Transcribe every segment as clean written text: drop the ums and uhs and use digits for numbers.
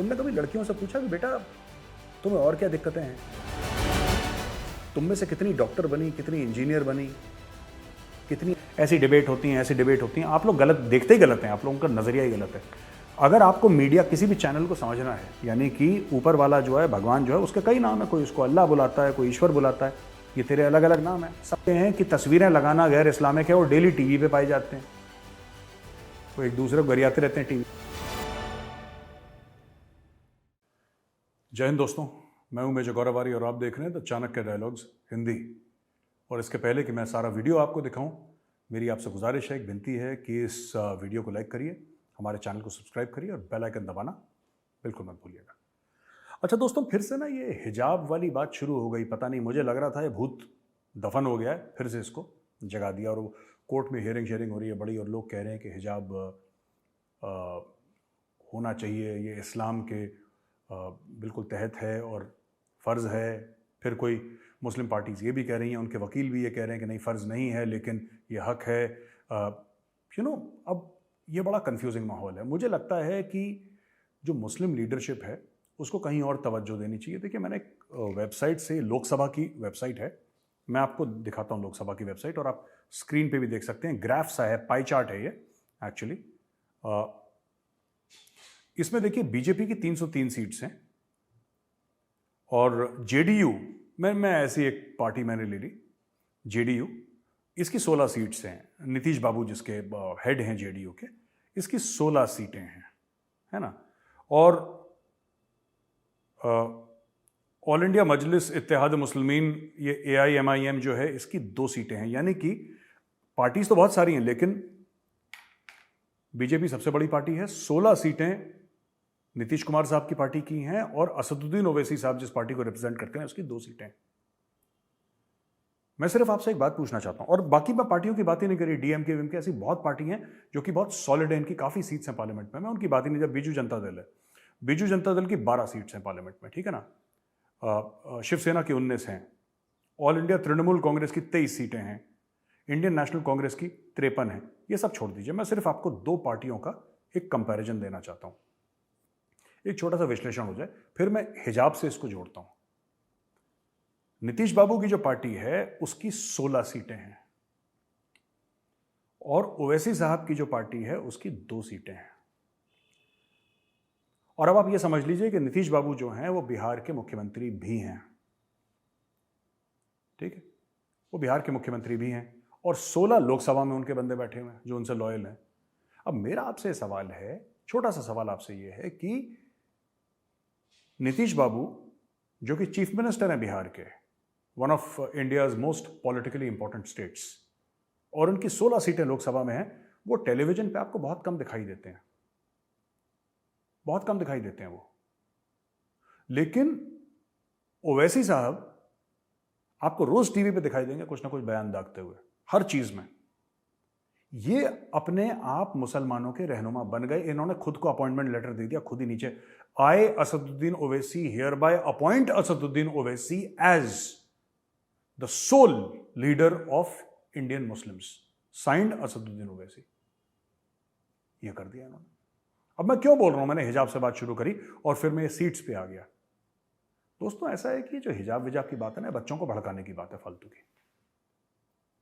तुमने कभी लड़कियों से पूछा कि बेटा तुम्हें और क्या दिक्कतें हैं? तुम में से कितनी डॉक्टर बनी, कितनी इंजीनियर बनी, कितनी ऐसी डिबेट होती हैं, ऐसी डिबेट होती हैं। आप लोग गलत देखते ही गलत हैं, आप लोगों का नजरिया ही गलत है। अगर आपको मीडिया किसी भी चैनल को समझना है, यानी कि ऊपर वाला जो है, भगवान जो है, उसके कई नाम है। कोई उसको अल्लाह बुलाता है, कोई ईश्वर बुलाता है, ये तेरे अलग अलग नाम है। सब हैं कि तस्वीरें लगाना गैर इस्लामिक है और डेली टीवी पे पाए जाते हैं, वो एक दूसरे को गरियाते रहते हैं टीवी। जय हिंद दोस्तों, मैं हूं मेजर गौरवारी और आप देख रहे हैं द चाणक्य डायलॉग्स हिंदी। और इसके पहले कि मैं सारा वीडियो आपको दिखाऊं, मेरी आपसे गुजारिश है, एक विनती है कि इस वीडियो को लाइक करिए, हमारे चैनल को सब्सक्राइब करिए और बेल आइकन दबाना बिल्कुल मत भूलिएगा। अच्छा दोस्तों, फिर से ना ये हिजाब वाली बात शुरू हो गई। पता नहीं, मुझे लग रहा था ये भूत दफन हो गया है, फिर से इसको जगा दिया। और कोर्ट में हियरिंग शेयरिंग हो रही है बड़ी, और लोग कह रहे हैं कि हिजाब होना चाहिए, ये इस्लाम के बिल्कुल तहत है और फ़र्ज़ है। फिर कोई मुस्लिम पार्टीज़ ये भी कह रही हैं, उनके वकील भी ये कह रहे हैं कि नहीं, फ़र्ज़ नहीं है लेकिन ये हक है। अब ये बड़ा कंफ्यूजिंग माहौल है। मुझे लगता है कि जो मुस्लिम लीडरशिप है उसको कहीं और तवज्जो देनी चाहिए। देखिए, मैंने एक वेबसाइट से, लोकसभा की वेबसाइट है, मैं आपको दिखाता हूँ लोकसभा की वेबसाइट, और आप स्क्रीन पे भी देख सकते हैं। ग्राफ सा है, पाई चार्ट है ये एक्चुअली। इसमें देखिए बीजेपी की 303 सीट्स हैं और जेडीयू मैं ऐसी एक पार्टी मैंने ले ली, जेडीयू, इसकी 16 सीट्स हैं। नीतीश बाबू जिसके हेड हैं जेडीयू के, इसकी 16 सीटें हैं, है ना। और ऑल इंडिया मजलिस इत्तेहाद मुस्लिमीन, ये AIMIM जो है, इसकी 2 सीटें हैं। यानी कि पार्टीज तो बहुत सारी हैं लेकिन बीजेपी सबसे बड़ी पार्टी है। 16 सीटें नीतीश कुमार साहब की पार्टी की हैं और असदुद्दीन ओवैसी साहब जिस पार्टी को रिप्रेजेंट करते हैं उसकी 2 सीटें। मैं सिर्फ आपसे एक बात पूछना चाहता हूं, और बाकी मैं पार्टियों की बात ही नहीं करी, डीएमके वीएमके, ऐसी बहुत पार्टी हैं जो कि बहुत सॉलिड है, इनकी काफी सीट्स हैं पार्लियामेंट में, मैं उनकी बात ही नहीं। जब बीजू जनता दल है, बीजू जनता दल की 12 सीट्स हैं पार्लियामेंट में, ठीक है ना। शिवसेना की 19 हैं, ऑल इंडिया तृणमूल कांग्रेस की 23 सीटें हैं, इंडियन नेशनल कांग्रेस की 53 है। ये सब छोड़ दीजिए, मैं सिर्फ आपको 2 पार्टियों का एक कंपैरिजन देना चाहता हूं, एक छोटा सा विश्लेषण हो जाए, फिर मैं हिजाब से इसको जोड़ता हूं। नीतीश बाबू की जो पार्टी है उसकी 16 सीटें हैं और ओवैसी साहब की जो पार्टी है उसकी 2 सीटें हैं। और अब आप ये समझ लीजिए कि नीतीश बाबू जो हैं वो बिहार के मुख्यमंत्री भी हैं, ठीक है, वो बिहार के मुख्यमंत्री भी हैं और 16 लोकसभा में उनके बंदे बैठे हुए हैं जो उनसे लॉयल हैं। अब मेरा आपसे सवाल है, छोटा सा सवाल आपसे ये है कि नीतीश बाबू जो कि चीफ मिनिस्टर हैं बिहार के, one of India's most politically important states, और उनकी 16 सीटें लोकसभा में हैं, वो टेलीविजन पे आपको बहुत कम दिखाई देते हैं, बहुत कम दिखाई देते हैं वो। लेकिन ओवैसी साहब आपको रोज टीवी पे दिखाई देंगे कुछ ना कुछ बयान दागते हुए, हर चीज में। ये अपने आप मुसलमानों के रहनुमा बन गए। इन्होंने खुद को अपॉइंटमेंट लेटर दे दिया, खुद ही नीचे, I Asaduddin Owaisi hereby appoint Asaduddin Owaisi as the sole leader of Indian Muslims, signed Asaduddin Owaisi. यह कर दिया इन्होंने। अब मैं क्यों बोल रहा हूं, मैंने हिजाब से बात शुरू करी और फिर मैं ये सीट्स पे आ गया। दोस्तों, ऐसा है कि जो हिजाब विजाब की बात है ना, बच्चों को भड़काने की बात है फालतू की।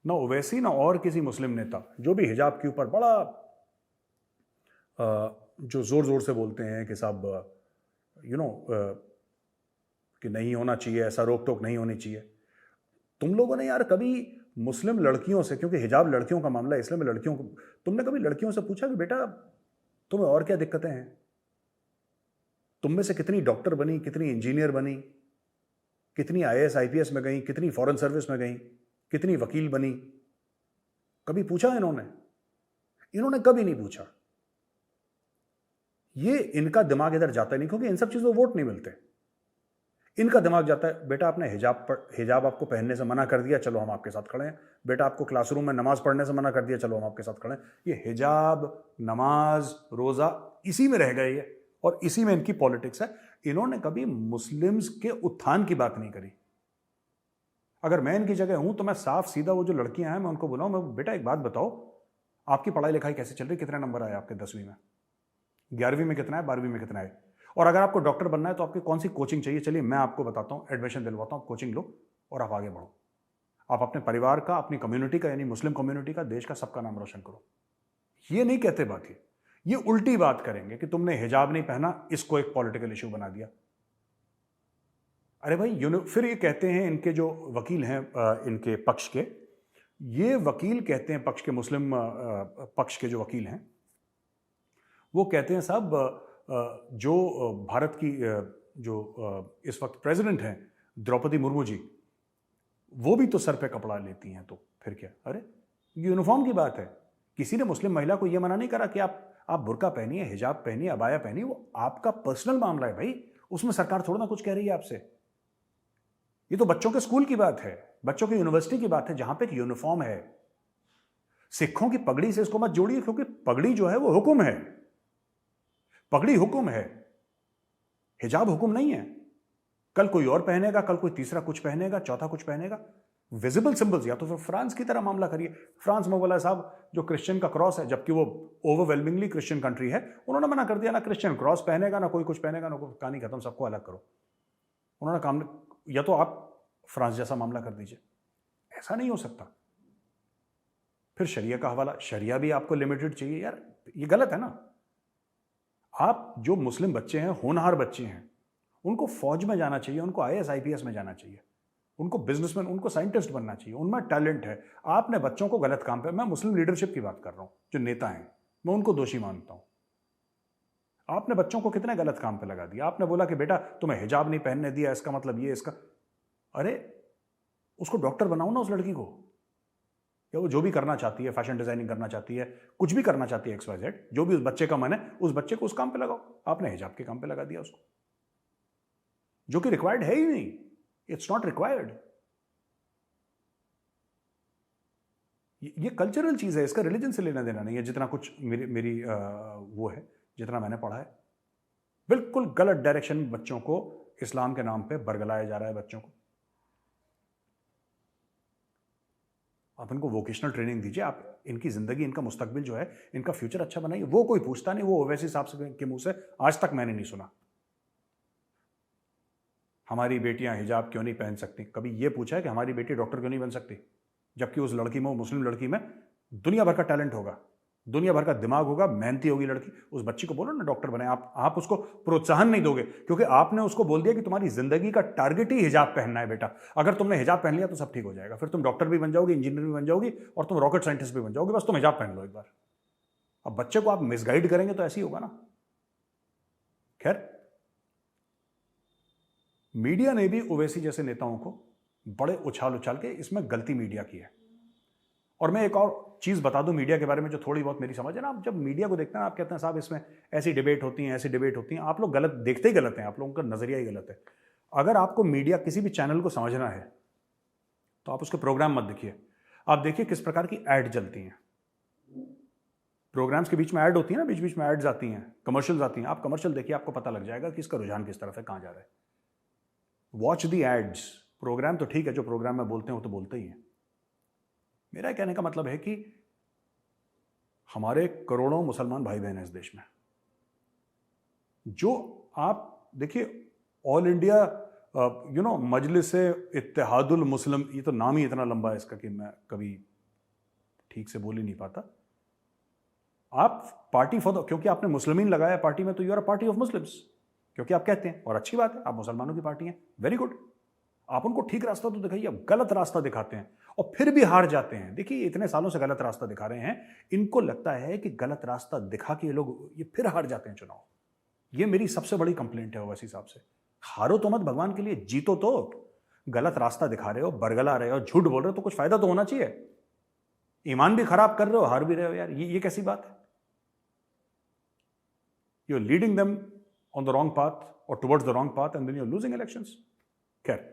ना ओवैसी ना और किसी मुस्लिम नेता जो भी हिजाब के ऊपर बड़ा जो जोर जोर से बोलते हैं कि साहब कि नहीं होना चाहिए, ऐसा रोक टोक नहीं होनी चाहिए। तुम लोगों ने यार कभी मुस्लिम लड़कियों से, क्योंकि हिजाब लड़कियों का मामला है इसलिए मैं लड़कियों को, तुमने कभी लड़कियों से पूछा कि बेटा तुम्हें और क्या दिक्कतें हैं? तुम में से कितनी डॉक्टर बनी, कितनी इंजीनियर बनी, कितनी IAS IPS में गई, कितनी फॉरेन सर्विस में गई, कितनी वकील बनी? कभी पूछा इन्होंने? इन्होंने कभी नहीं पूछा। ये इनका दिमाग इधर जाता नहीं, क्योंकि इन सब चीजों वोट नहीं मिलते। इनका दिमाग जाता है, बेटा आपने हिजाब आपको पहनने से मना कर दिया, चलो हम आपके साथ खड़े हैं। बेटा आपको क्लासरूम में नमाज पढ़ने से मना कर दिया, चलो हम आपके साथ खड़े हैं। ये हिजाब, नमाज, रोजा, इसी में रह गए ये, और इसी में इनकी पॉलिटिक्स है। इन्होंने कभी मुस्लिम्स के उत्थान की बात नहीं करी। अगर मैं इनकी जगह हूं तो मैं साफ सीधा वो जो लड़कियां हैं मैं उनको बुलाऊं, मैं बेटा एक बात बताओ, आपकी पढ़ाई लिखाई कैसे चल रही, कितने नंबर आए आपके 10वीं में, 11वीं में कितना है, 12वीं में कितना है? और अगर आपको डॉक्टर बनना है तो आपकी कौन सी कोचिंग चाहिए, चलिए मैं आपको बताता हूँ, एडमिशन दिलवाता हूँ, कोचिंग लो और आप आगे बढ़ो। आप अपने परिवार का, अपनी कम्युनिटी का, यानी मुस्लिम कम्युनिटी का, देश का, सबका नाम रोशन करो। ये नहीं कहते बात, ये उल्टी बात करेंगे कि तुमने हिजाब नहीं पहना, इसको एक पॉलिटिकल इशू बना दिया। अरे भाई, फिर ये कहते हैं, इनके जो वकील हैं, इनके पक्ष के, ये वकील कहते हैं, पक्ष के मुस्लिम पक्ष के जो वकील हैं, वो कहते हैं साहब जो भारत की जो इस वक्त प्रेसिडेंट हैं द्रौपदी मुर्मू जी, वो भी तो सर पे कपड़ा लेती हैं, तो फिर क्या? अरे यूनिफॉर्म की बात है। किसी ने मुस्लिम महिला को यह मना नहीं करा कि आप बुर्का पहनिए, हिजाब पहनिए, अबाया पहनिए, वो आपका पर्सनल मामला है भाई, उसमें सरकार थोड़ा ना कुछ कह रही है आपसे। ये तो बच्चों के स्कूल की बात है, बच्चों की यूनिवर्सिटी की बात है, जहां पे एक यूनिफॉर्म है। सिखों की पगड़ी से इसको मत जोड़िए, क्योंकि पगड़ी जो है वो हुक्म है, पगड़ी हुक्म है, हिजाब हुक्म नहीं है। कल कोई और पहनेगा, कल कोई तीसरा कुछ पहनेगा, चौथा कुछ पहनेगा। विजिबल सिंबल्स, या तो फिर फ्रांस की तरह मामला करिए। फ्रांस में बोला साहब जो क्रिश्चियन का क्रॉस है, जबकि वो ओवरवेलमिंगली क्रिश्चियन कंट्री है, उन्होंने मना कर दिया, ना क्रिश्चियन क्रॉस पहनेगा, ना कोई कुछ पहनेगा, ना कोई, कहानी खत्म, सबको अलग करो। उन्होंने काम, या तो आप फ्रांस जैसा मामला कर दीजिए। ऐसा नहीं हो सकता। फिर शरिया का हवाला, शरिया भी आपको लिमिटेड चाहिए यार, ये गलत है ना। आप जो मुस्लिम बच्चे हैं, होनहार बच्चे हैं, उनको फौज में जाना चाहिए, उनको आईएएस आईपीएस में जाना चाहिए, उनको बिजनेसमैन, उनको साइंटिस्ट बनना चाहिए, उनमें टैलेंट है। आपने बच्चों को गलत काम पे, मैं मुस्लिम लीडरशिप की बात कर रहा हूं, जो नेता हैं, मैं उनको दोषी मानता हूं। आपने बच्चों को कितने गलत काम पे लगा दिया। आपने बोला कि बेटा तुम्हें हिजाब नहीं पहनने दिया, इसका मतलब ये, इसका, अरे उसको डॉक्टर बनाओ ना उस लड़की को, या वो जो भी करना चाहती है, फैशन डिजाइनिंग करना चाहती है, कुछ भी करना चाहती है, XYZ, जो भी उस बच्चे का मन है, उस बच्चे को उस काम पे लगाओ। आपने हिजाब के काम पे लगा दिया उसको, जो कि रिक्वायर्ड है ही नहीं, इट्स नॉट रिक्वायर्ड। ये कल्चरल चीज है, इसका रिलीजन से लेना देना नहीं है, जितना कुछ मेरी वो है, जितना मैंने पढ़ा है। बिल्कुल गलत डायरेक्शन में बच्चों को इस्लाम के नाम पे बरगलाया जा रहा है बच्चों को। आप इनको वोकेशनल ट्रेनिंग दीजिए, आप इनकी जिंदगी, इनका मुस्तकबिल जो है, इनका फ्यूचर अच्छा बनाइए। वो कोई पूछता नहीं, वो ओवैसी साहब के मुंह से आज तक मैंने नहीं सुना हमारी बेटियां हिजाब क्यों नहीं पहन सकती। कभी ये पूछा है कि हमारी बेटी डॉक्टर क्यों नहीं बन सकती, जबकि उस लड़की में, मुस्लिम लड़की में दुनिया भर का टैलेंट होगा, दुनिया भर का दिमाग होगा, मेहनती होगी लड़की। उस बच्ची को बोलो ना डॉक्टर बने। आप उसको प्रोत्साहन नहीं दोगे, क्योंकि आपने उसको बोल दिया कि तुम्हारी जिंदगी का टारगेट ही हिजाब पहनना है बेटा। अगर तुमने हिजाब पहन लिया तो सब ठीक हो जाएगा, फिर तुम डॉक्टर भी बन जाओगी, इंजीनियर भी बन जाओगी, और तुम रॉकेट साइंटिस्ट भी बन जाओगे, बस तुम हिजाब पहन लो एक बार। अब बच्चे को आप मिसगाइड करेंगे तो ऐसे ही होगा ना। खैर, मीडिया ने भी ओवैसी जैसे नेताओं को बड़े उछाल उछाल के, इसमें गलती मीडिया की है। और मैं एक और चीज बता दूं मीडिया के बारे में, जो थोड़ी बहुत मेरी समझ है ना। आप जब मीडिया को देखते हैं, आप कहते हैं साहब इसमें ऐसी डिबेट होती है, ऐसी डिबेट होती है, आप लोग गलत देखते ही गलत हैं, आप लोगों का नजरिया ही गलत है। अगर आपको मीडिया, किसी भी चैनल को समझना है, तो आप उसके प्रोग्राम मत देखिए, आप देखिए किस प्रकार की एड चलती हैं। प्रोग्राम्स के बीच में ऐड होती है ना, बीच बीच में एड्स आती हैं, कमर्शियल्स आती हैं। आप कमर्शियल देखिए, आपको पता लग जाएगा कि इसका रुझान किस तरफ है, कहां जा रहा है। Watch the ads. प्रोग्राम तो ठीक है, जो प्रोग्राम में बोलते हैं वो तो बोलते ही हैं। मेरा कहने का मतलब है कि हमारे करोड़ों मुसलमान भाई बहन हैं इस देश में, जो आप देखिए ऑल इंडिया मजलिस इत्तेहादुल मुस्लिम, ये तो नाम ही इतना लंबा है इसका कि मैं कभी ठीक से बोल ही नहीं पाता। आप पार्टी फॉर द, क्योंकि आपने मुस्लिमीन लगाया पार्टी में, तो you are a party of Muslims, क्योंकि आप कहते हैं, और अच्छी बात है, आप मुसलमानों की पार्टी हैं, वेरी गुड। आप उनको ठीक रास्ता तो दिखाइए, आप गलत रास्ता दिखाते हैं और फिर भी हार जाते हैं। देखिए इतने सालों से गलत रास्ता दिखा रहे हैं, इनको लगता है कि गलत रास्ता दिखा के ये फिर हार जाते हैं चुनाव। ये मेरी सबसे बड़ी कंप्लेंट है ओवैसी साहब से। हारो तो मत भगवान के लिए, जीतो तो। गलत रास्ता दिखा रहे हो, बरगला रहे हो, झूठ बोल रहे हो, तो कुछ फायदा तो होना चाहिए। ईमान भी खराब कर रहे हो, हार भी रहे हो यार, ये कैसी बात है। You are leading them on the wrong path और towards the wrong path, and then you are losing elections. खैर,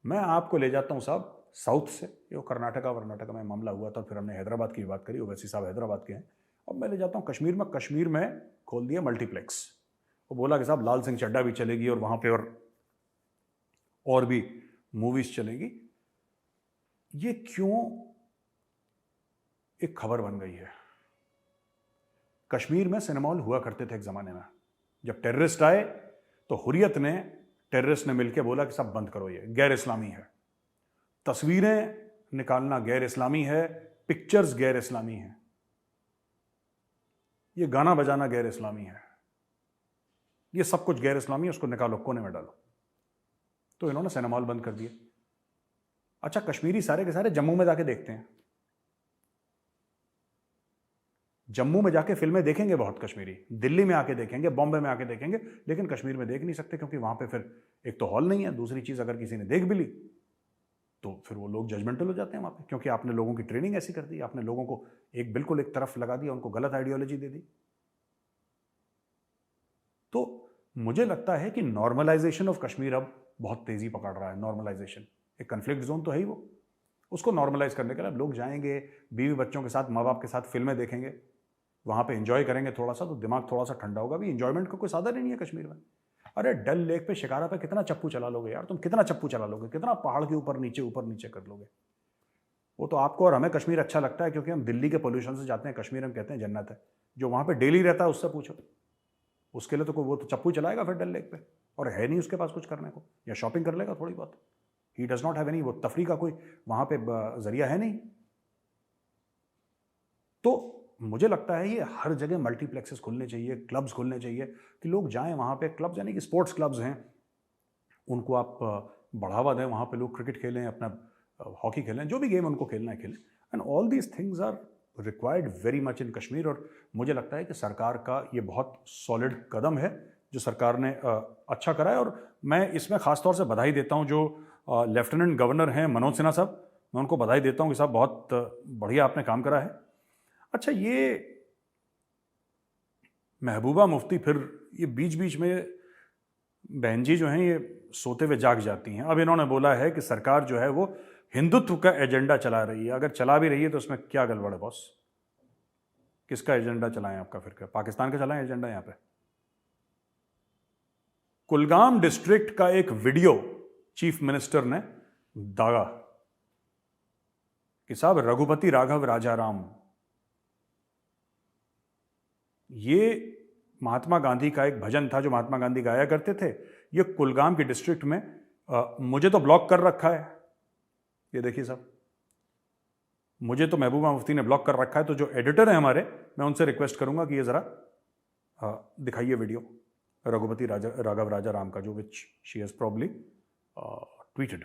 मैं आपको ले जाता हूं साहब साउथ से। ये कर्नाटका में मामला हुआ था, फिर हमने हैदराबाद की बात करी, ओवैसी साहब हैदराबाद के हैं। अब मैं ले जाता हूं कश्मीर में। कश्मीर में खोल दिया मल्टीप्लेक्स। वो बोला कि साहब लाल सिंह चड्ढा भी चलेगी और वहां पे और भी मूवीज चलेगी। ये क्यों एक खबर बन गई है? कश्मीर में सिनेमा हॉल हुआ करते थे एक जमाने में, जब टेररिस्ट आए तो हुर्रियत ने, टेररिस्ट ने मिलकर बोला कि सब बंद करो, ये गैर इस्लामी है, तस्वीरें निकालना गैर इस्लामी है, पिक्चर्स गैर इस्लामी है, ये गाना बजाना गैर इस्लामी है, ये सब कुछ गैर इस्लामी है, उसको निकालो, कोने में डालो। तो इन्होंने सिनेमा हॉल बंद कर दिए। अच्छा, कश्मीरी सारे के सारे जम्मू में जाके देखते हैं, जम्मू में जाके फिल्में देखेंगे बहुत कश्मीरी, दिल्ली में आके देखेंगे, बॉम्बे में आके देखेंगे, लेकिन कश्मीर में देख नहीं सकते क्योंकि वहां पे फिर एक तो हॉल नहीं है, दूसरी चीज अगर किसी ने देख भी ली तो फिर वो लोग जजमेंटल हो जाते हैं वहां पे, क्योंकि आपने लोगों की ट्रेनिंग ऐसी कर दी, आपने लोगों को बिल्कुल एक तरफ लगा दिया, उनको गलत आइडियोलॉजी दे दी। तो मुझे लगता है कि नॉर्मलाइजेशन ऑफ कश्मीर अब बहुत तेजी पकड़ रहा है। नॉर्मलाइजेशन, एक कन्फ्लिक्ट जोन तो है ही वो, उसको नॉर्मलाइज करने के लिए अब लोग जाएंगे, बीवी बच्चों के साथ, माँ बाप के साथ फिल्में देखेंगे, वहां पे एंजॉय करेंगे थोड़ा सा, तो दिमाग थोड़ा सा ठंडा होगा। भी एंजॉयमेंट का कोई साधन ही नहीं है कश्मीर में। अरे डल लेक पे, शिकारा पे कितना चप्पू चला लोगे यार, तुम कितना चप्पू चला लोगे, कितना पहाड़ के ऊपर नीचे कर लोगे। वो तो आपको और हमें कश्मीर अच्छा लगता है क्योंकि हम दिल्ली के पोल्यूशन से जाते हैं, कश्मीर हम कहते हैं जन्नत है। जो वहां पे डेली रहता है उससे पूछो, उसके लिए तो वो तो चप्पू चलाएगा फिर डल लेक पे, और है नहीं उसके पास कुछ करने को, या शॉपिंग कर लेगा थोड़ी बहुत। He does not have any, वो तफरी का कोई वहां पे जरिया है नहीं। तो मुझे लगता है ये हर जगह मल्टीप्लेक्सेस खुलने चाहिए, क्लब्स खुलने चाहिए कि लोग जाएं वहाँ पे। क्लब्स यानी कि स्पोर्ट्स क्लब्स हैं, उनको आप बढ़ावा दें, वहाँ पे लोग क्रिकेट खेलें, अपना हॉकी खेलें, जो भी गेम उनको खेलना है खेलें। And all these things are required very much in Kashmir. और मुझे लगता है कि सरकार का ये बहुत सॉलिड कदम है जो सरकार ने अच्छा करा है। और मैं इसमें ख़ासतौर से बधाई देता हूँ जो लेफ्टिनेंट गवर्नर हैं मनोज सिन्हा साहब, मैं उनको बधाई देता हूँ कि साहब बहुत बढ़िया आपने काम करा है। अच्छा, ये महबूबा मुफ्ती फिर ये बीच बीच में बहन जी जो हैं ये सोते हुए जाग जाती हैं। अब इन्होंने बोला है कि सरकार जो है वो हिंदुत्व का एजेंडा चला रही है। अगर चला भी रही है तो उसमें क्या गड़बड़ है बॉस? किसका एजेंडा चलाएं आपका? फिर क्या पाकिस्तान का चलाएं एजेंडा? यहां पे कुलगाम डिस्ट्रिक्ट का एक वीडियो चीफ मिनिस्टर ने दागा कि साहब रघुपति राघव राजाराम, ये महात्मा गांधी का एक भजन था जो महात्मा गांधी गाया करते थे। ये कुलगाम के डिस्ट्रिक्ट में मुझे तो ब्लॉक कर रखा है, ये देखिए साहब, मुझे तो महबूबा मुफ्ती ने ब्लॉक कर रखा है। तो जो एडिटर है हमारे, मैं उनसे रिक्वेस्ट करूंगा कि ये जरा दिखाइए वीडियो रघुपति राघव राजाराम का, जो which she has probably tweeted.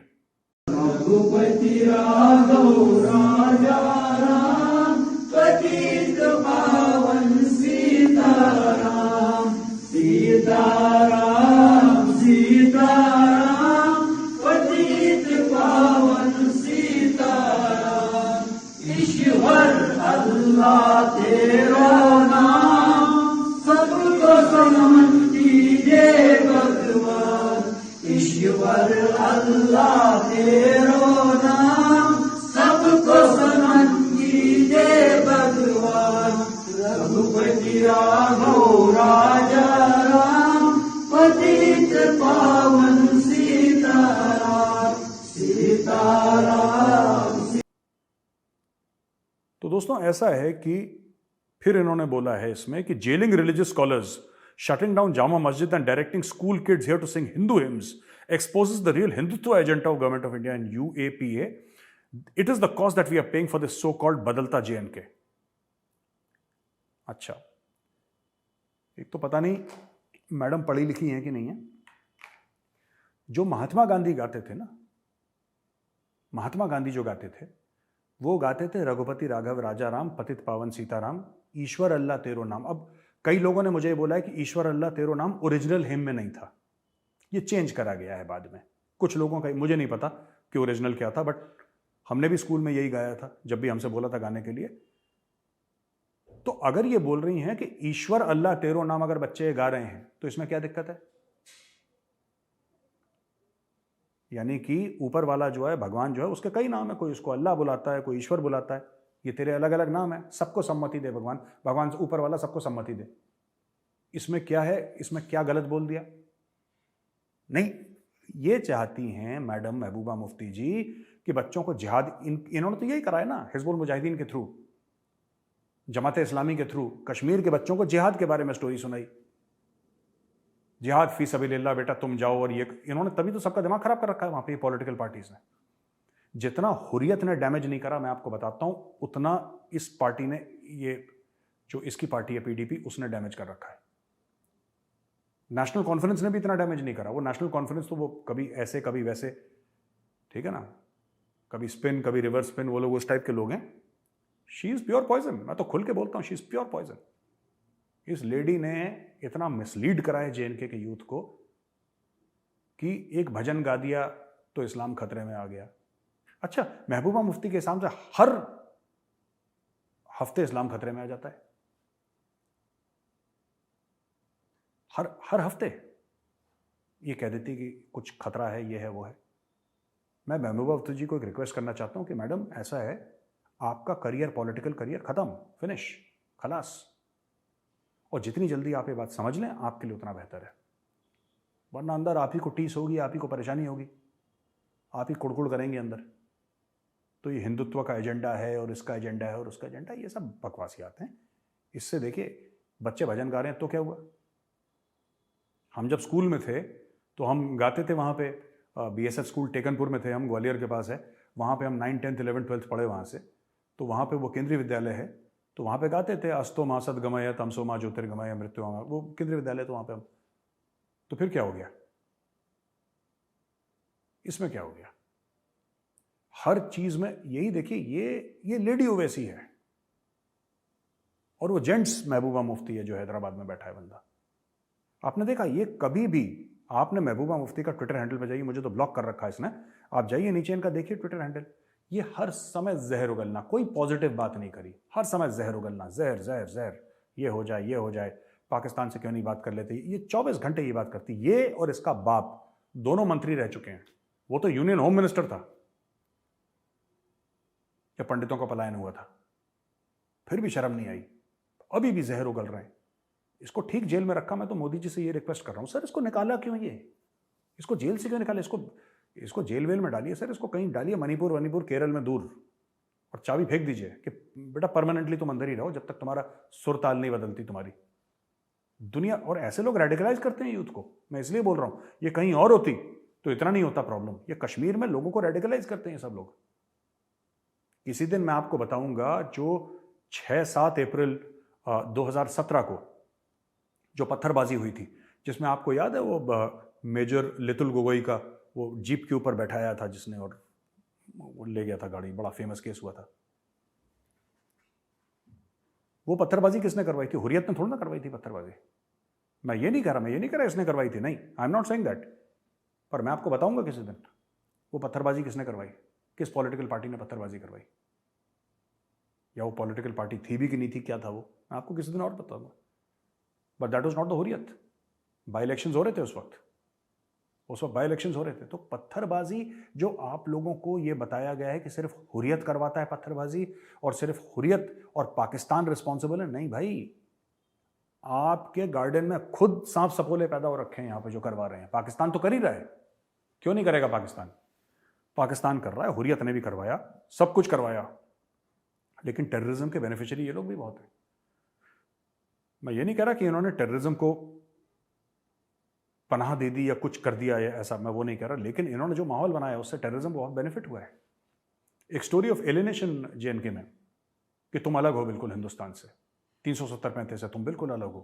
Raghupati Raghav Rajaram पतित पावन सीताराम, सीताराम सीताराम पतित पावन सीताराम। ईश्वर अल्लाह तेरा नाम सबको समन कीजिए भगवान। ईश्वर अल्लाह तेरा नाम सबको समन कीजिए भगवान। रघुपति राघव राजाराम पतित पावन सीताराम, सीताराम। तो दोस्तों ऐसा है कि फिर इन्होंने बोला है इसमें कि gelling religious scholars, shutting down Jama Masjid and directing school kids here to sing Hindu hymns exposes the real Hindutva agenda of Government of India and UAPA. It is the cost that we are paying for this so-called Badalta JNK. अच्छा, एक तो पता नहीं madam पढ़ी लिखी हैं कि नहीं है। जो महात्मा गांधी गाते थे ना, महात्मा गांधी जो गाते थे वो गाते थे रघुपति राघव राजाराम पतित पावन सीताराम, ईश्वर अल्लाह तेरो नाम। अब कई लोगों ने मुझे ये बोला है कि ईश्वर अल्लाह तेरो नाम ओरिजिनल हिम में नहीं था, ये चेंज करा गया है बाद में। कुछ लोगों का, मुझे नहीं पता कि ओरिजिनल क्या था, बट हमने भी स्कूल में यही गाया था जब भी हमसे बोला था गाने के लिए। तो अगर ये बोल रही हैं कि ईश्वर अल्लाह तेरो नाम अगर बच्चे गा रहे हैं तो इसमें क्या दिक्कत है? यानी कि ऊपर वाला जो है, भगवान जो है, उसके कई नाम है, कोई उसको अल्लाह बुलाता है, कोई ईश्वर बुलाता है, ये तेरे अलग अलग नाम है, सबको सम्मति दे भगवान, भगवान ऊपर वाला सबको सम्मति दे। इसमें क्या है? इसमें क्या गलत बोल दिया? नहीं, ये चाहती हैं मैडम महबूबा मुफ्ती जी कि बच्चों को जिहाद, इन्होंने तो यही कराया ना हिजबुल मुजाहिदीन के थ्रू, जमात इस्लामी के थ्रू कश्मीर के बच्चों को जिहाद के बारे में स्टोरी सुनाई। जिहाद फी सबीलिल्लाह, बेटा तुम जाओ, और ये इन्होंने तभी तो सबका दिमाग खराब कर रखा है वहां पे पॉलिटिकल पार्टीज ने। जितना हुर्रियत ने डैमेज नहीं करा, मैं आपको बताता हूं, उतना इस पार्टी ने, ये जो इसकी पार्टी है पीडीपी, उसने डैमेज कर रखा है। नेशनल कॉन्फ्रेंस ने भी इतना डैमेज नहीं करा। वो नेशनल कॉन्फ्रेंस तो वो कभी ऐसे कभी वैसे, ठीक है ना, कभी स्पिन कभी रिवर्स स्पिन, वो लोग उस टाइप के लोग हैं। शी इज प्योर पॉइजन, मैं तो खुल के बोलता हूं, शी इज प्योर पॉइजन। इस लेडी ने इतना मिसलीड करा है जेएनके के यूथ को कि एक भजन गा दिया तो इस्लाम खतरे में आ गया। अच्छा, महबूबा मुफ्ती के हिसाब से हर हफ्ते इस्लाम खतरे में आ जाता है, हर हफ्ते ये कह देती कि कुछ खतरा है, ये है, वो है। मैं महबूबा मुफ्ती जी को एक रिक्वेस्ट करना चाहता हूं कि मैडम, ऐसा है, आपका करियर, पॉलिटिकल करियर खत्म, फिनिश, खलास। और जितनी जल्दी आप ये बात समझ लें, आपके लिए उतना बेहतर है। वरना अंदर आप ही को टीस होगी, आप ही को परेशानी होगी, आप ही कुड़कुड़ करेंगे अंदर। तो ये हिंदुत्व का एजेंडा है और इसका एजेंडा है और उसका एजेंडा, ये सब बकवासियात हैं। इससे देखिए, बच्चे भजन गा रहे हैं तो क्या हुआ? हम जब स्कूल में थे तो हम गाते थे वहाँ पे, बीएसएफ स्कूल टेकनपुर में थे हम, ग्वालियर के पास है, वहाँ पे हम 9, 10, 11, 12 पढ़े वहाँ से। तो वहाँ पे वो केंद्रीय विद्यालय है, तो वहाँ पे गाते थे अस्तो माँ सदगमय तमसो माँ ज्योतिर्गमय मृत्युंजय, वो केंद्रीय विद्यालय, तो वहाँ पे हम। तो फिर क्या हो गया? इसमें क्या हो गया? हर चीज में यही देखिए, ये लेडी ओवैसी है और वो जेंट्स महबूबा मुफ्ती है जो हैदराबाद में बैठा है बंदा। आपने देखा, ये कभी भी, आपने महबूबा मुफ्ती का ट्विटर हैंडल पे जाइए, मुझे तो ब्लॉक कर रखा है इसने, आप जाइए नीचे इनका देखिए ट्विटर हैंडल, ये हर समय जहर उगलना, कोई पॉजिटिव बात नहीं करी, हर समय जहर उगलना, जहर जहर जहर, ये हो जाए, ये हो जाए, पाकिस्तान से क्यों नहीं बात कर लेते। ये 24 घंटे ये बात करती। ये और इसका बाप दोनों मंत्री रह चुके हैं, वो तो यूनियन होम मिनिस्टर था जब पंडितों का पलायन हुआ था, फिर भी शर्म नहीं आई, अभी भी जहर उगल रहे हैं। इसको ठीक जेल में रखा। मैं तो मोदी जी से ये रिक्वेस्ट कर रहा हूं, सर इसको निकाला क्यों? ये इसको जेल से क्यों निकाले? इसको जेल वेल में डालिए सर, इसको कहीं डालिए मणिपुर केरल में दूर, और चाबी फेंक दीजिए कि बेटा परमानेंटली तुम अंदर ही रहो जब तक तुम्हारा सुर ताल नहीं बदलती तुम्हारी दुनिया। और ऐसे लोग रेडिकलाइज करते हैं यूथ को, मैं इसलिए बोल रहा हूं, ये कहीं और होती तो इतना नहीं होता प्रॉब्लम। ये कश्मीर में लोगों को रेडिकलाइज करते हैं सब लोग। किसी दिन मैं आपको बताऊंगा, जो 6-7 अप्रैल 2017 को जो पत्थरबाजी हुई थी, जिसमें आपको याद है वो मेजर लितुल गोगोई का वो जीप के ऊपर बैठाया था जिसने, और वो ले गया था गाड़ी, बड़ा फेमस केस हुआ था। वो पत्थरबाजी किसने करवाई थी? हुर्रियत ने थोड़ा ना करवाई थी पत्थरबाजी। मैं ये नहीं कह रहा इसने करवाई थी, नहीं, I am not saying that, पर मैं आपको बताऊंगा किसी दिन वो पत्थरबाजी किसने करवाई, किस पॉलिटिकल पार्टी ने पत्थरबाजी करवाई, या वो पॉलिटिकल पार्टी थी भी कि नहीं थी, क्या था वो, मैं आपको किसी दिन और बताऊंगा। But that was not the Hurriyat. By elections हो रहे थे उस वक्त बाई इलेक्शंस हो रहे थे। तो पत्थरबाजी, जो आप लोगों को ये बताया गया है कि सिर्फ हुर्रियत करवाता है पत्थरबाजी, और सिर्फ हुर्रियत और पाकिस्तान रिस्पॉन्सिबल है, नहीं भाई, आपके गार्डन में खुद सांप सपोले पैदा हो रखे हैं यहाँ पे जो करवा रहे हैं। पाकिस्तान तो कर ही रहा है, क्यों नहीं करेगा पाकिस्तान? पाकिस्तान कर रहा है, हुर्रियत ने भी करवाया, सब कुछ करवाया, लेकिन टेररिज्म के बेनिफिशियरी ये लोग भी बहुत हैं। मैं ये नहीं कह रहा कि इन्होंने टेररिज्म को पनाह दे दी या कुछ कर दिया है, ऐसा मैं वो नहीं कह रहा, लेकिन इन्होंने जो माहौल बनाया उससे टेररिज्म बहुत बेनिफिट हुआ है। एक स्टोरी ऑफ एलिनेशन जेएनके में, कि तुम अलग हो बिल्कुल हिंदुस्तान से, 370-35 से तुम बिल्कुल अलग हो,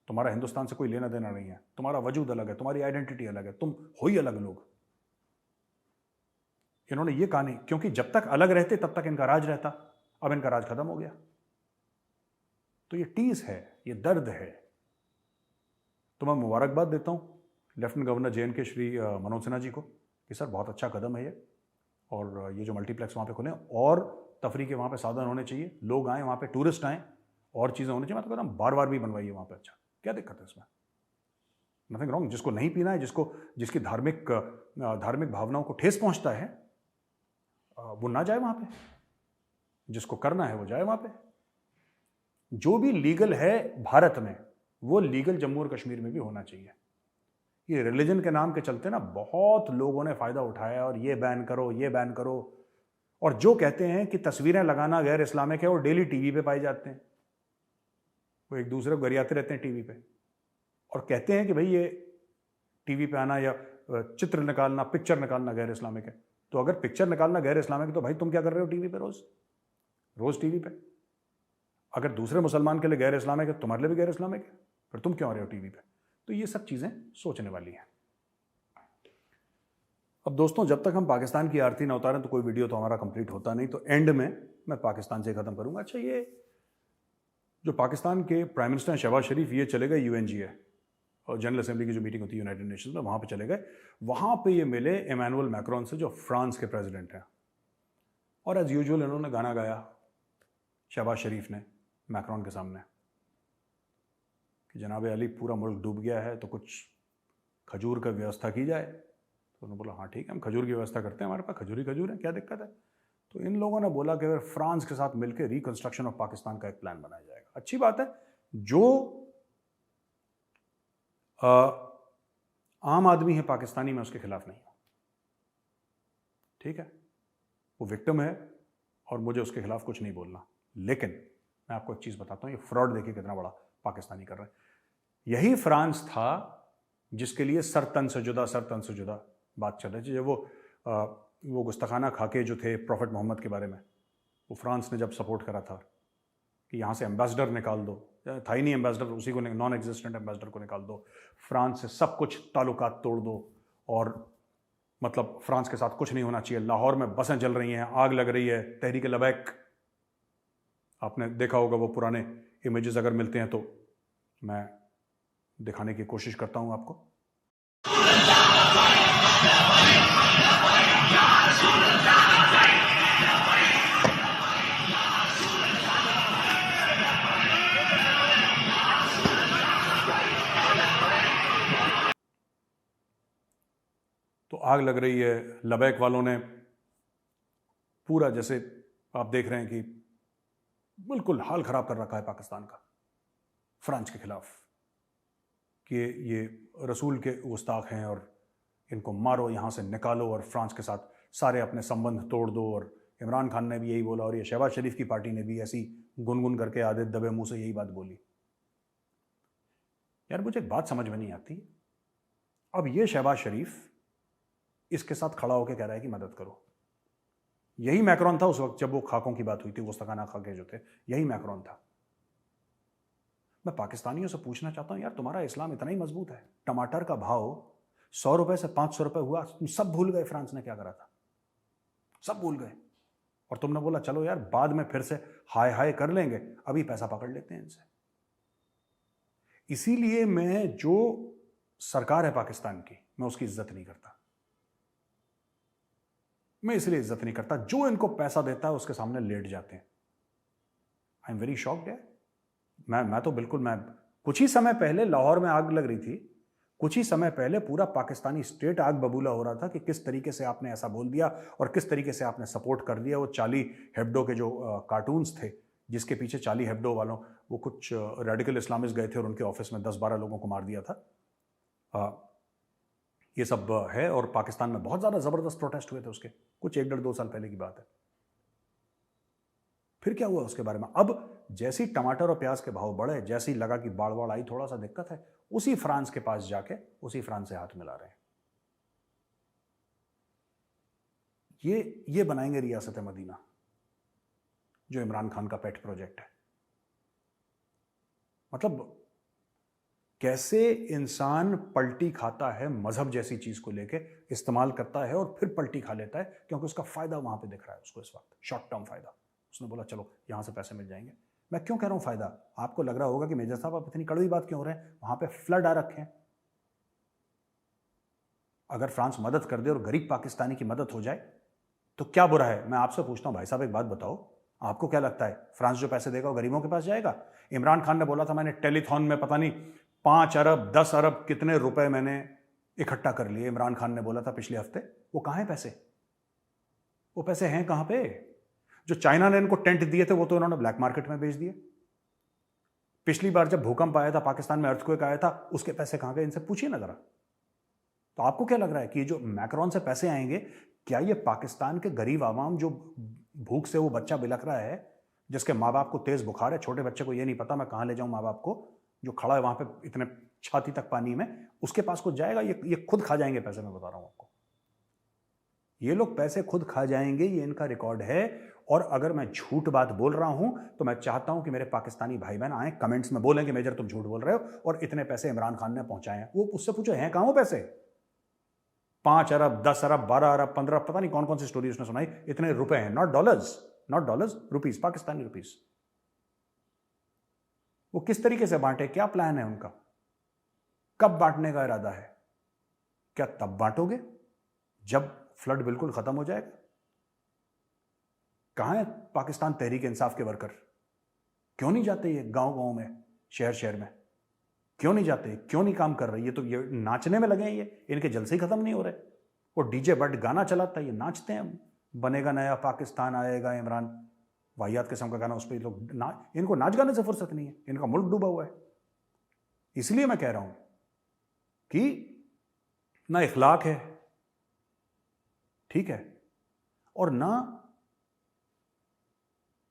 तुम्हारा हिंदुस्तान से कोई लेना देना नहीं है, तुम्हारा वजूद अलग है, तुम्हारी आइडेंटिटी अलग है, तुम हो ही अलग लोग। इन्होंने ये कहानी, क्योंकि जब तक अलग रहते तब तक इनका राज रहता, अब इनका राज खत्म हो गया। तो ये टीस है, ये दर्द है। तो मैं मुबारकबाद देता हूं lieutenant governor J and K Shri Manoj Sinha ji को कि सर बहुत अच्छा कदम है ये, और ये जो मल्टीप्लेक्स वहाँ पे खुले, और तफरीह के वहाँ पे साधन होने चाहिए, लोग आएँ वहाँ पे, टूरिस्ट आएँ, और चीज़ें होनी चाहिए। मैं तो कहता हूँ बार बार भी बनवाइए वहाँ पे, अच्छा क्या दिक्कत है इसमें? Nothing wrong. जिसको नहीं पीना है, जिसकी धार्मिक भावनाओं को ठेस पहुँचता है, वो ना जाए वहाँ पे, जिसको करना है वो जाए वहाँ पे। जो भी लीगल है भारत में, वो लीगल जम्मू और कश्मीर में भी होना चाहिए। ये रिलीजन के नाम के चलते ना बहुत लोगों ने फायदा उठाया, और ये बैन करो, ये बैन करो, और जो कहते हैं कि तस्वीरें लगाना गैर इस्लामिक है, वो डेली टीवी पे पाए जाते हैं, वो एक दूसरे को गरियाते रहते हैं टीवी पे, और कहते हैं कि भाई ये टीवी पे आना या चित्र निकालना, पिक्चर निकालना गैर इस्लामिक है। तो अगर पिक्चर निकालना गैर इस्लामिक है तो भाई तुम क्या कर रहे हो टीवी पे रोज रोज टीवी पे? अगर दूसरे मुसलमान के लिए गैर इस्लामिक है, तुम्हारे लिए भी गैर इस्लामिक है, फिर तुम क्यों आ रहे हो टीवी पे? तो ये सब चीजें सोचने वाली हैं। अब दोस्तों, जब तक हम पाकिस्तान की आरती ना उतारें तो कोई वीडियो तो हमारा कंप्लीट होता नहीं। तो एंड में मैं पाकिस्तान से खत्म करूंगा। अच्छा, ये जो पाकिस्तान के प्राइम मिनिस्टर हैं शहबाज शरीफ, ये चले गए UNGA और जनरल असेंबली की जो मीटिंग होती है यूनाइटेड नेशंस में, वहाँ पे चले गए। वहाँ पे ये मिले इमैनुअल मैक्रोन से, जो फ्रांस के प्रेसिडेंट हैं। और एज यूजुअल इन्होंने गाना गाया शहबाज शरीफ ने मैक्रोन के सामने कि जनाब अली, पूरा मुल्क डूब गया है तो कुछ खजूर का व्यवस्था की जाए। तो उन्होंने बोला हाँ ठीक है, हम खजूर की व्यवस्था करते हैं, हमारे पास खजूर ही खजूर है, क्या दिक्कत है? तो इन लोगों ने बोला कि अगर फ्रांस के साथ मिलकर रिकंस्ट्रक्शन ऑफ पाकिस्तान का एक प्लान बनाया जाएगा। अच्छी बात है। जो आम आदमी है पाकिस्तानी, मैं उसके खिलाफ नहीं हूं, ठीक है? वो विक्टिम है और मुझे उसके खिलाफ कुछ नहीं बोलना। लेकिन मैं आपको एक चीज बताता हूं, ये फ्रॉड देखिए कितना बड़ा पाकिस्तानी कर रहे हैं। यही फ्रांस था जिसके लिए सर तन से जुदा बात चल रही थी। जब वो गुस्ताखाना खाके जो थे प्रॉफेट मोहम्मद के बारे में, वो फ्रांस ने जब सपोर्ट करा था कि यहाँ से एम्बेसडर निकाल दो, था ही नहीं एम्बेसडर, उसी को नॉन एग्जिस्टेंट एम्बेसडर को निकाल दो, फ्रांस से सब कुछ ताल्लुकात तोड़ दो, और मतलब फ्रांस के साथ कुछ नहीं होना चाहिए। लाहौर में बसें जल रही हैं, आग लग रही है, तहरीक लबैक, आपने देखा होगा वो पुराने इमेजेस अगर मिलते हैं तो मैं दिखाने की कोशिश करता हूं आपको। तो आग लग रही है, लबैक वालों ने पूरा, जैसे आप देख रहे हैं कि बिल्कुल हाल खराब कर रखा है पाकिस्तान का फ्रांस के खिलाफ, कि ये रसूल के गुस्ताख हैं और इनको मारो, यहाँ से निकालो और फ्रांस के साथ सारे अपने संबंध तोड़ दो। और इमरान खान ने भी यही बोला और ये शहबाज शरीफ की पार्टी ने भी ऐसी गुनगुन करके आधे दबे मुंह से यही बात बोली। यार मुझे एक बात समझ में नहीं आती, अब ये शहबाज शरीफ इसके साथ खड़ा होकर कह रहा है कि मदद करो। यही मैक्रोन था उस वक्त जब वो खाकों की बात हुई थी, गुस्ताखाना खाके जो थे, यही मैक्रोन था। मैं पाकिस्तानियों से पूछना चाहता हूं, यार तुम्हारा इस्लाम इतना ही मजबूत है? टमाटर का भाव 100 रुपए से 500 रुपए हुआ, तुम सब भूल गए फ्रांस ने क्या करा था, सब भूल गए। और तुमने बोला चलो यार बाद में फिर से हाय हाय कर लेंगे, अभी पैसा पकड़ लेते हैं इनसे। इसीलिए मैं, जो सरकार है पाकिस्तान की, मैं उसकी इज्जत नहीं करता। मैं इसलिए इज्जत नहीं करता, जो इनको पैसा देता है उसके सामने लेट जाते हैं। आई एम वेरी शॉक्ड है। मैं तो बिल्कुल, मैं कुछ ही समय पहले लाहौर में आग लग रही थी, कुछ ही समय पहले पूरा पाकिस्तानी स्टेट आग बबूला हो रहा था कि किस तरीके से आपने ऐसा बोल दिया और किस तरीके से आपने सपोर्ट कर दिया। वो चार्ली हेब्डो के जो कार्टून्स थे, जिसके पीछे चार्ली हेब्डो वालों, वो कुछ रेडिकल इस्लामिस्ट गए थे और उनके ऑफिस में 10-12 लोगों को मार दिया था। ये सब है और पाकिस्तान में बहुत ज़्यादा ज़बरदस्त प्रोटेस्ट हुए थे उसके, कुछ 1-1.5-2 साल पहले की बात है। फिर क्या हुआ उसके बारे में? अब जैसी टमाटर और प्याज के भाव बढ़े, जैसी लगा कि बाढ़ बाढ़ आई, थोड़ा सा दिक्कत है, उसी फ्रांस के पास जाके उसी फ्रांस से हाथ मिला रहे हैं। ये बनाएंगे रियासत मदीना, जो इमरान खान का पेट प्रोजेक्ट है। मतलब कैसे इंसान पलटी खाता है, मजहब जैसी चीज को लेके इस्तेमाल करता है और फिर पलटी खा लेता है, क्योंकि उसका फायदा वहां पे दिख रहा है उसको इस वक्त, शॉर्ट टर्म फायदा। उसने बोला चलो यहां से पैसे मिल जाएंगे। मैं क्यों कह रहा हूं फायदा? आपको लग रहा होगा कि मेजर साहब आप इतनी कड़वी बात क्यों हो रहे हैं, वहां पे फ्लड आ रखे हैं। अगर फ्रांस मदद कर दे और गरीब पाकिस्तानी की मदद हो जाए तो क्या बुरा है? मैं आपसे पूछता हूं भाई साहब, एक बात बताओ, आपको क्या लगता है फ्रांस जो पैसे देगा वो गरीबों के पास जाएगा? इमरान खान ने बोला था मैंने टेलीथॉन में पता नहीं 5 अरब 10 अरब कितने रुपए मैंने इकट्ठा कर लिए, इमरान खान ने बोला था पिछले हफ्ते। वो कहां है पैसे? वो पैसे हैं कहां पे? जो चाइना ने इनको टेंट दिए थे वो तो इन्होंने ब्लैक मार्केट में बेच दिए। पिछली बार जब भूकंप आया था पाकिस्तान में, अर्थक्वेक आया था, उसके पैसे कहां गए? इनसे पूछिए ना जरा। तो आपको क्या लग रहा है कि जो मैक्रोन से पैसे आएंगे, क्या ये पाकिस्तान के गरीब आवाम जो भूख से वो बच्चा बिलख रहा है, जिसके माँ बाप को तेज बुखार है, छोटे बच्चे को ये नहीं पता मैं कहां ले जाऊं माँ बाप को, जो खड़ा है वहां पे इतने छाती तक पानी में, उसके पास कुछ जाएगा? ये खुद खा जाएंगे पैसे, मैं बता रहा हूं आपको। ये लोग पैसे खुद खा जाएंगे, ये इनका रिकॉर्ड है। और अगर मैं झूठ बात बोल रहा हूं तो मैं चाहता हूं कि मेरे पाकिस्तानी भाई बहन आए कमेंट्स में बोलें कि मेजर तुम झूठ बोल रहे हो और इतने पैसे इमरान खान ने पहुंचाए हैं। वो उससे पूछो हैं कहां वो पैसे? 5 अरब, 10 अरब, 12 अरब, 15, पता नहीं कौन कौन सी स्टोरी उसने सुनाई। इतने रुपए हैं, not dollars, rupees, Pakistani rupees. वो किस तरीके से बांटे? क्या प्लान है उनका? कब बांटने का इरादा है? क्या तब बांटोगे जब फ्लड बिल्कुल खत्म हो जाएगा? कहां है पाकिस्तान तहरीक इंसाफ के वर्कर? क्यों नहीं जाते ये गांव गांव में, शहर शहर में? क्यों नहीं जाते? क्यों नहीं काम कर रहे? ये तो ये नाचने में लगे हैं, ये इनके जलसे ही खत्म नहीं हो रहे। वो डीजे बट गाना चलाता है, ये नाचते हैं, बनेगा नया पाकिस्तान, आएगा इमरान, वाहियात किस्म का गाना, उस पर लोग इनको नाच गाने से फुर्सत नहीं है, इनका मुल्क डूबा हुआ है। इसलिए मैं कह रहा हूं कि ना इखलाक है, ठीक है, और ना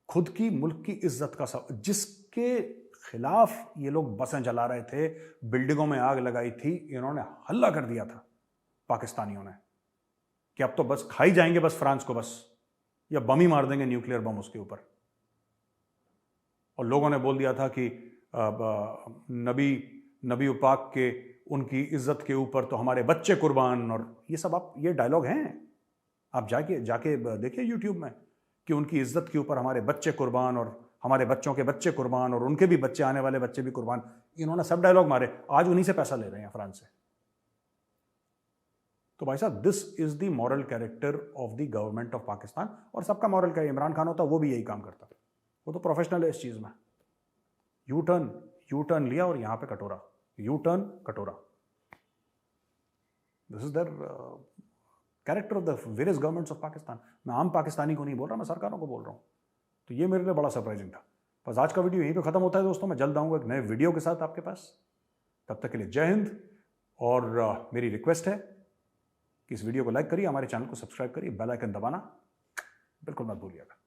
खुद की मुल्क की इज्जत का जिसके खिलाफ ये लोग बसें जला रहे थे, बिल्डिंगों में आग लगाई थी, इन्होंने हल्ला कर दिया था पाकिस्तानियों ने कि अब तो बस खाई जाएंगे बस फ्रांस को, बस या बम ही मार देंगे, न्यूक्लियर बम उसके ऊपर। और लोगों ने बोल दिया था कि नबी पाक के, उनकी इज्जत के ऊपर तो हमारे बच्चे कुर्बान। और ये सब आप, ये डायलॉग हैं, आप जाके देखिए यूट्यूब में कि उनकी इज्जत के ऊपर हमारे बच्चे कुर्बान और हमारे बच्चों के बच्चे कुर्बान और उनके भी बच्चे, आने वाले बच्चे भी कुर्बान। इन्होंने सब डायलॉग मारे, आज उन्हीं से पैसा ले रहे हैं फ्रांस से। तो भाई साहब, this is the moral character of the government of Pakistan. और सबका मॉरल क्या, इमरान खान होता वो भी यही काम करता, वो तो प्रोफेशनल है इस चीज में। यू टर्न लिया और यहां पे कटोरा, यू टर्न कटोरा। This is their character of the various governments of Pakistan. मैं आम पाकिस्तानी को नहीं बोल रहा, मैं सरकारों को बोल रहा हूं। तो ये मेरे लिए बड़ा सरप्राइजिंग था। बस आज का वीडियो यहीं पे खत्म होता है दोस्तों। मैं जल्द आऊंगा एक नए वीडियो के साथ आपके पास। तब तक के लिए जय हिंद। और मेरी रिक्वेस्ट है कि इस वीडियो को लाइक करिए, हमारे चैनल को सब्सक्राइब करिए, बेल आइकन दबाना बिल्कुल मत भूलिएगा।